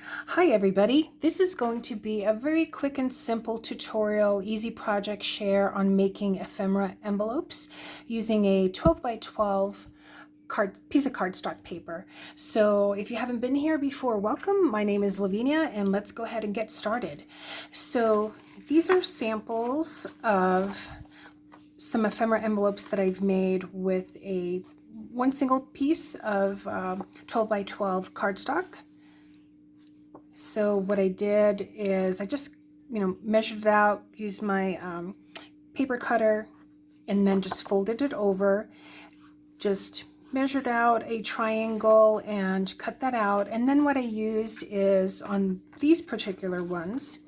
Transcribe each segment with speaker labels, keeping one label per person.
Speaker 1: Hi everybody, this is going to be a very quick and simple tutorial, easy project share on making ephemera envelopes using a 12 by 12 piece of cardstock paper. So if you haven't been here before, welcome. My name is Lavinia and let's go ahead and get started. So these are samples of some ephemera envelopes that I've made with one single piece of 12 by 12 cardstock. So what I did is I just, measured it out, used my paper cutter, and then just folded it over, just measured out a triangle and cut that out. And then what I used is on these particular ones,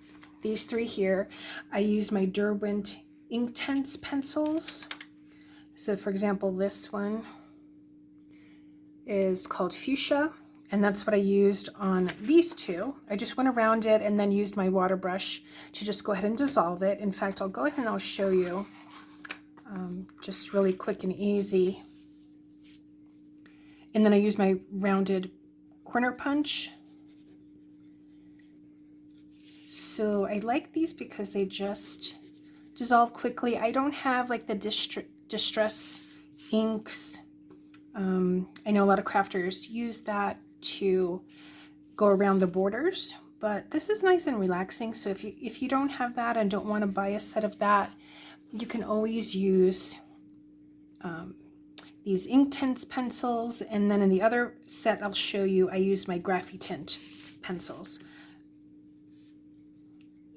Speaker 1: these three here, I used my Derwent Inktense pencils. So for example, this one is called Fuchsia. And that's what I used on these two. I just went around it and then used my water brush to just go ahead and dissolve it. In fact, I'll go ahead and I'll show you just really quick and easy. And then I used my rounded corner punch. So I like these because they just dissolve quickly. I don't have like the distress inks. I know a lot of crafters use that to go around the borders, but this is nice and relaxing. So if you don't have that and don't want to buy a set of that, you can always use these Inktense pencils. And then in the other set I'll show you, I use my Graphitint pencils.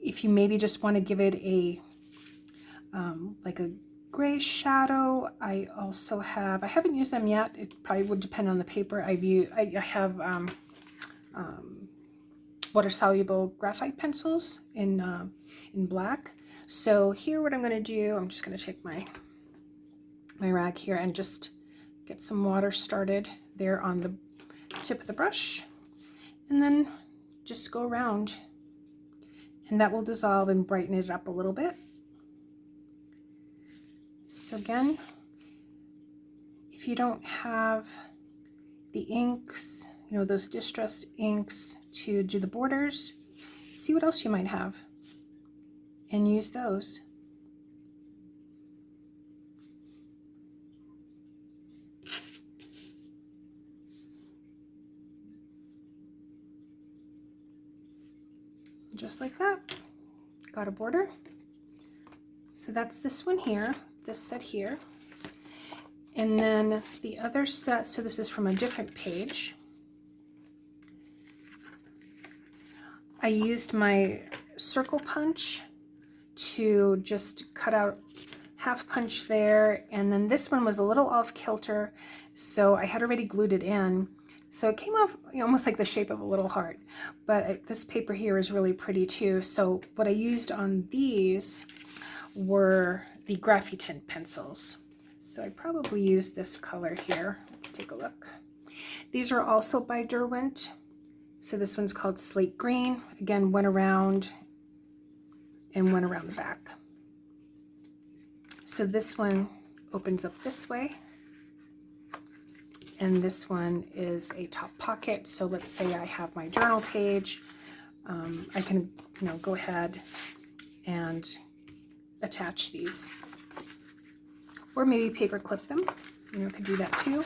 Speaker 1: If you maybe just want to give it a like a gray shadow, I haven't used them yet. It probably would depend on the paper. I have water soluble graphite pencils in black. So here what I'm going to do, I'm just going to take my rag here and just get some water started there on the tip of the brush, and then just go around, and that will dissolve and brighten it up a little bit. So again, if you don't have the inks, those distressed inks to do the borders, see what else you might have and use those. Just like that, got a border. So that's this one here, this set here. And then the other set, so this is from a different page. I used my circle punch to just cut out half punch there, and then this one was a little off kilter, so I had already glued it in. So it came off almost like the shape of a little heart, but this paper here is really pretty too. So what I used on these were the Graphitint pencils. So I probably used this color here. Let's take a look. These are also by Derwent. So this one's called Slate Green. Again, went around and went around the back. So this one opens up this way. And this one is a top pocket. So let's say I have my journal page. I can, go ahead and attach these, or maybe paper clip them. Could do that too.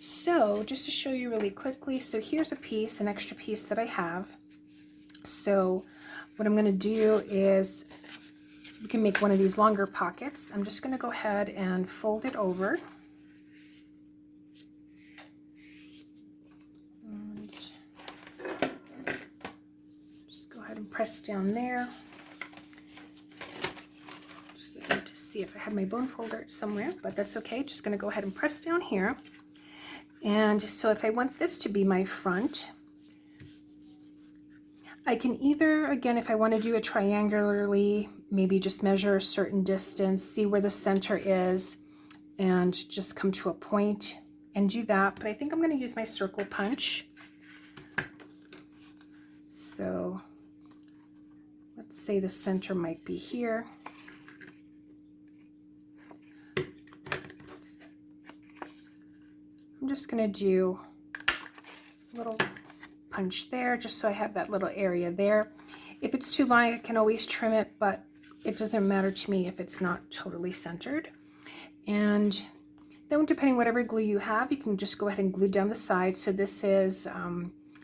Speaker 1: So just to show you really quickly, so here's a piece, an extra piece that I have. So what I'm going to do is, we can make one of these longer pockets. I'm just going to go ahead and fold it over. And just go ahead and press down there. Just looking to see if I have my bone folder somewhere, but that's okay. Just going to go ahead and press down here. And so if I want this to be my front, I can either, again, if I want to do it triangularly, maybe just measure a certain distance, see where the center is, and just come to a point and do that. But I think I'm going to use my circle punch. So let's say the center might be here. I'm just going to do a little punch there, just so I have that little area there. If it's too long, I can always trim it, but it doesn't matter to me if it's not totally centered. And then depending whatever glue you have, you can just go ahead and glue down the sides. So this is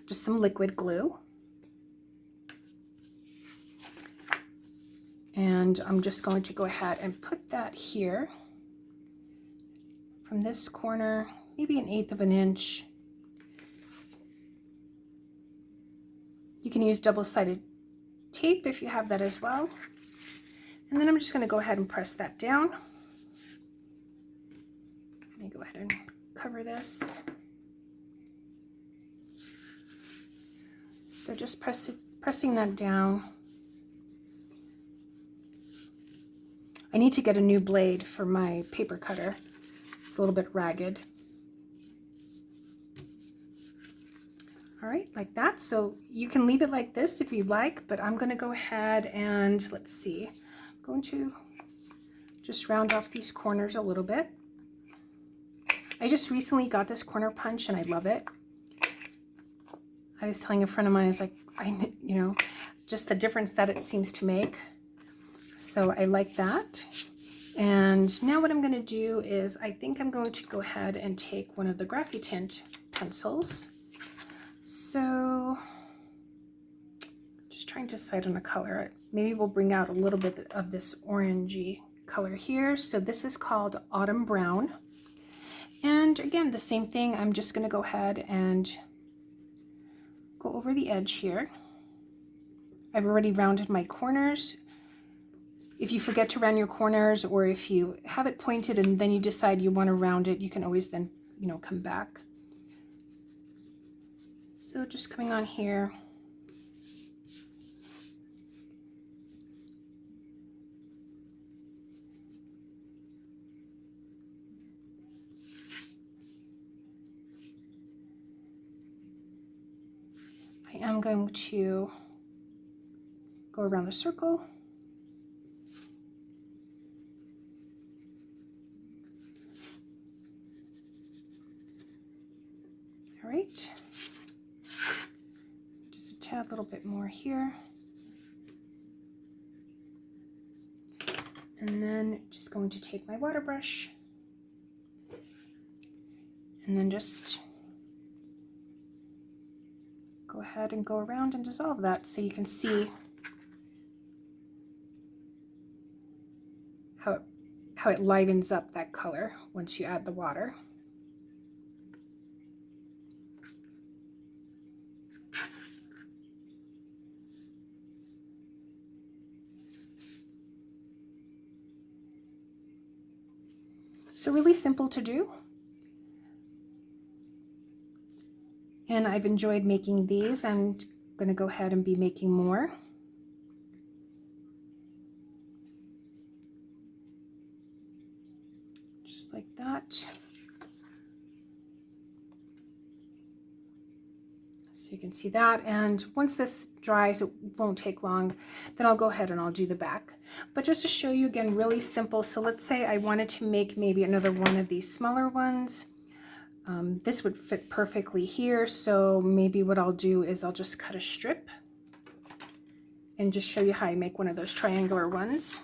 Speaker 1: just some liquid glue. And I'm just going to go ahead and put that here from this corner, maybe 1/8 of an inch. You can use double-sided tape if you have that as well. And then I'm just going to go ahead and press that down. Let me go ahead and cover this. So just pressing that down. I need to get a new blade for my paper cutter. It's a little bit ragged. All right, like that. So you can leave it like this if you'd like, but I'm going to go ahead and, let's see, I'm going to just round off these corners a little bit. I just recently got this corner punch and I love it. I was telling a friend of mine, I was like, you know, just the difference that it seems to make. So I like that. And now what I'm going to do is, I think I'm going to go ahead and take one of the Graphitint pencils. So just trying to decide on a color. Maybe we'll bring out a little bit of this orangey color here. So this is called Autumn Brown. And again, the same thing. I'm just going to go ahead and go over the edge here. I've already rounded my corners. If you forget to round your corners, or if you have it pointed and then you decide you want to round it, you can always then, you know, come back. So just coming on here. I am going to go around the circle. All right, just a tad little bit more here. And then just going to take my water brush and then just go ahead and go around and dissolve that so you can see how it livens up that color once you add the water. So really simple to do. And I've enjoyed making these. I'm going to go ahead and be making more. Just like that. So you can see that, and once this dries, it won't take long, then I'll go ahead and I'll do the back. But just to show you again, really simple. So let's say I wanted to make maybe another one of these smaller ones. This would fit perfectly here, so maybe what I'll do is I'll just cut a strip and just show you how I make one of those triangular ones.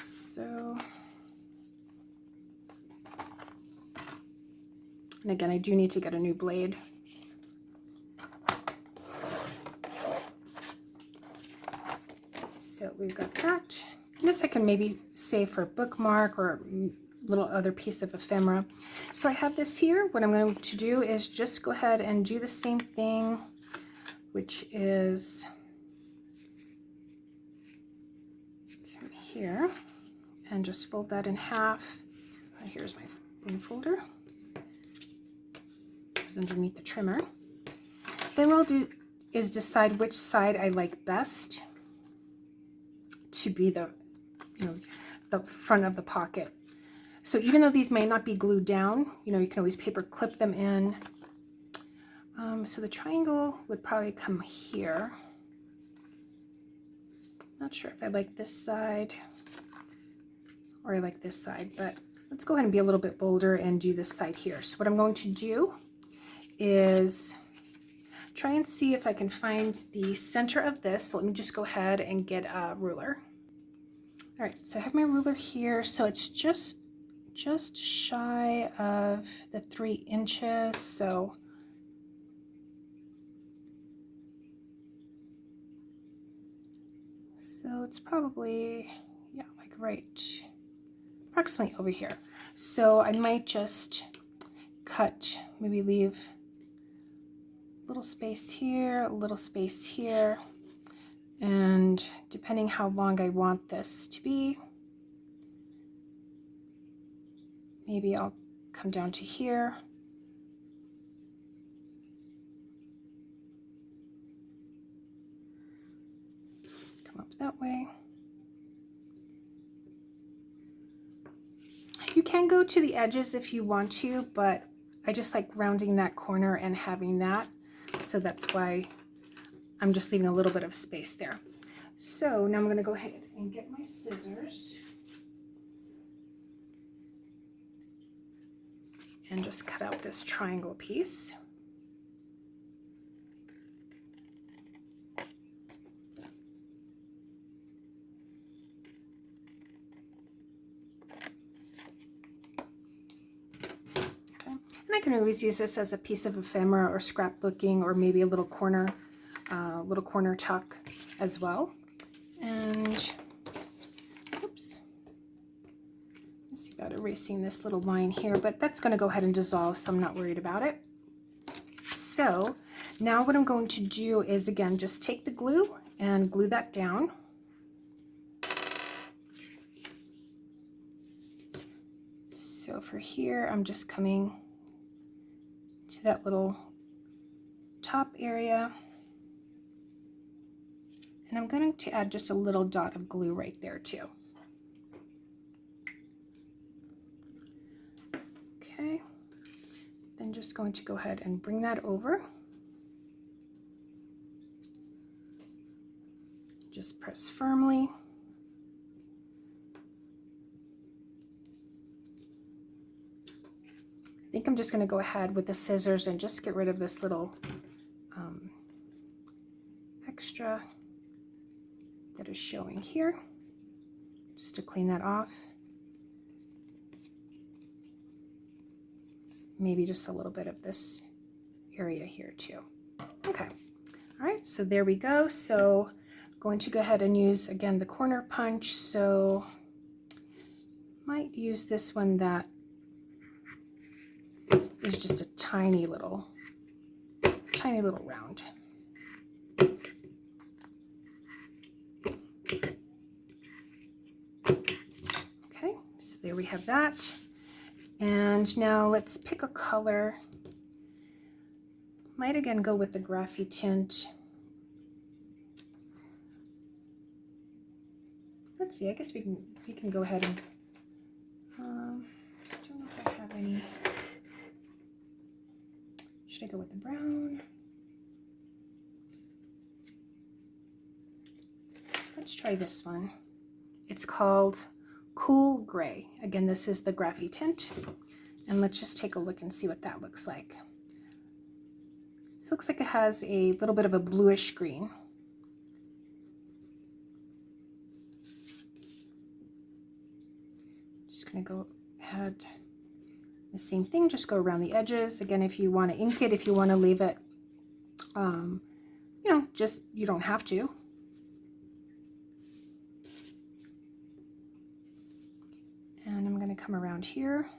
Speaker 1: So, and again, I do need to get a new blade. So we've got that. This I can maybe save for a bookmark or a little other piece of ephemera. So I have this here. What I'm going to do is just go ahead and do the same thing, which is come here and just fold that in half. Here's my bin folder. It's underneath the trimmer. Then what I'll do is decide which side I like best to be the the front of the pocket. So even though these may not be glued down, you can always paper clip them in. So the triangle would probably come here. Not sure if I like this side or I like this side, but let's go ahead and be a little bit bolder and do this side here. So what I'm going to do is try and see if I can find the center of this. So let me just go ahead and get a ruler. All right, so I have my ruler here. So it's just shy of the 3 inches. So it's probably, yeah, like right approximately over here. So I might just cut, maybe leave a little space here, a little space here, and depending how long I want this to be, maybe I'll come down to here. Come up that way. You can go to the edges if you want to, but I just like rounding that corner and having that. So that's why I'm just leaving a little bit of space there. So now I'm going to go ahead and get my scissors and just cut out this triangle piece. And I can always use this as a piece of ephemera or scrapbooking, or maybe a little corner tuck as well. And oops, let's see about erasing this little line here, but that's going to go ahead and dissolve, so I'm not worried about it. So now what I'm going to do is, again, just take the glue and glue that down. So for here, I'm just coming to that little top area, and I'm going to add just a little dot of glue right there too. Okay, then just going to go ahead and bring that over. Just press firmly. I think I'm just going to go ahead with the scissors and just get rid of this little extra that is showing here, just to clean that off. Maybe just a little bit of this area here too. Okay, all right, so there we go. So I'm going to go ahead and use, again, the corner punch. So might use this one that is just a tiny little round. Okay, so there we have that. And now let's pick a color. Might again go with the Graphitint. Let's see, I guess we can go ahead and I don't know if I have any. Should I go with the brown? Let's try this one. It's called Cool Gray. Again, this is the Graphitint, and let's just take a look and see what that looks like. This looks like it has a little bit of a bluish green. Just gonna go ahead, the same thing, just go around the edges. Again, if you want to ink it, if you want to leave it, you know, just, you don't have to. And I'm going to come around here.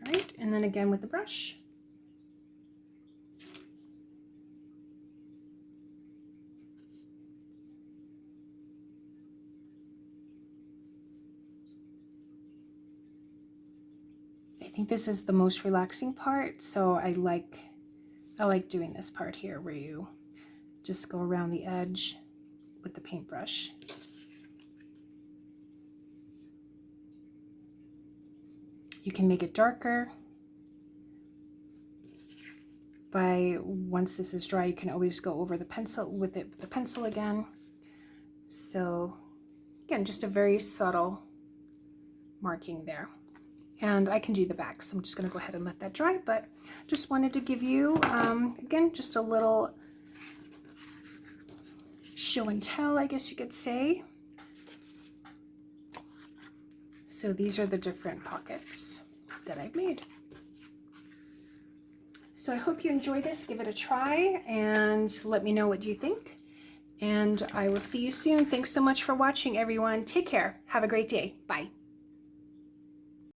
Speaker 1: All right, and then again with the brush. I think this is the most relaxing part, so I like doing this part here where you just go around the edge with the paintbrush. You can make it darker. once this is dry, you can always go over the pencil with the pencil again. So again, just a very subtle marking there. And I can do the back, so I'm just going to go ahead and let that dry, but just wanted to give you, again, just a little show and tell, I guess you could say. So these are the different pockets that I've made. So I hope you enjoy this. Give it a try and let me know what you think. And I will see you soon. Thanks so much for watching, everyone. Take care. Have a great day. Bye.